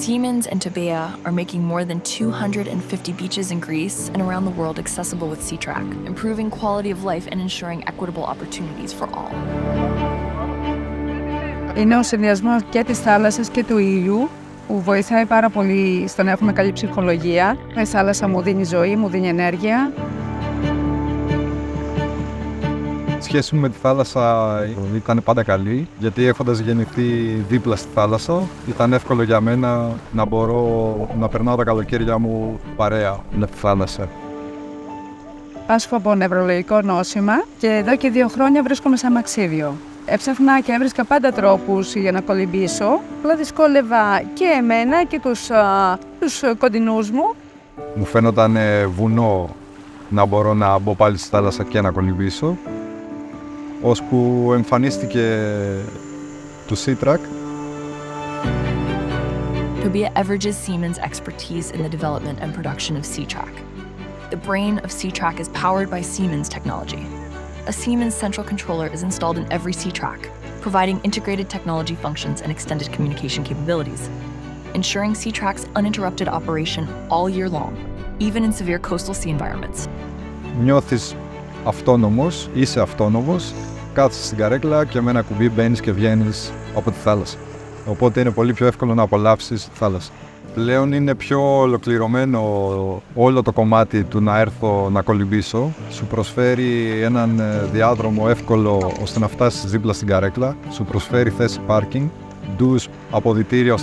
Siemens and Tobea are making more than 250 beaches in Greece and around the world accessible with SeaTrack, improving quality of life and ensuring equitable opportunities for all. Είναι ο συνδυασμός και της θάλασσας και του ήλιου που βοηθάει πάρα πολύ στο να έχουμε καλή ψυχολογία. Η θάλασσα μου δίνει ζωή, μου δίνει ενέργεια. Η σχέση μου με τη θάλασσα ήταν πάντα καλή, γιατί έχοντας γεννηθεί δίπλα στη θάλασσα, ήταν εύκολο για μένα να μπορώ να περνάω τα καλοκαίρια μου παρέα με τη θάλασσα. Πάσχω από νευρολογικό νόσημα και εδώ και 2 χρόνια βρίσκομαι σαν μαξίδιο. Έψαχνα και έβρισκα πάντα τρόπους για να κολυμπήσω, αλλά δυσκόλευα και εμένα και τους κοντινούς μου. Μου φαίνονταν βουνό να μπορώ να μπω πάλι στη θάλασσα και να κολυμπήσω, ώσπου εμφανίστηκε το SeaTrack. Tobea leverages Siemens' expertise in the development and production of SeaTrack. The brain of SeaTrack is powered by Siemens technology. A Siemens central controller is installed in every SeaTrack, providing integrated technology functions and extended communication capabilities, ensuring SeaTrack's uninterrupted operation all year long, even in severe coastal sea environments. Νιώθεις αυτόνομος, είσαι αυτόνομος, κάθεσαι στην καρέκλα και με ένα κουμπί μπαίνεις και βγαίνεις από τη θάλασσα. Οπότε είναι πολύ πιο εύκολο να απολαύσεις τη θάλασσα. Πλέον είναι πιο ολοκληρωμένο όλο το κομμάτι του να έρθω να κολυμπήσω. Σου προσφέρει έναν διάδρομο εύκολο ώστε να φτάσεις δίπλα στην καρέκλα. Σου προσφέρει θέση πάρκινγκ, ντους, αποδυτήριο.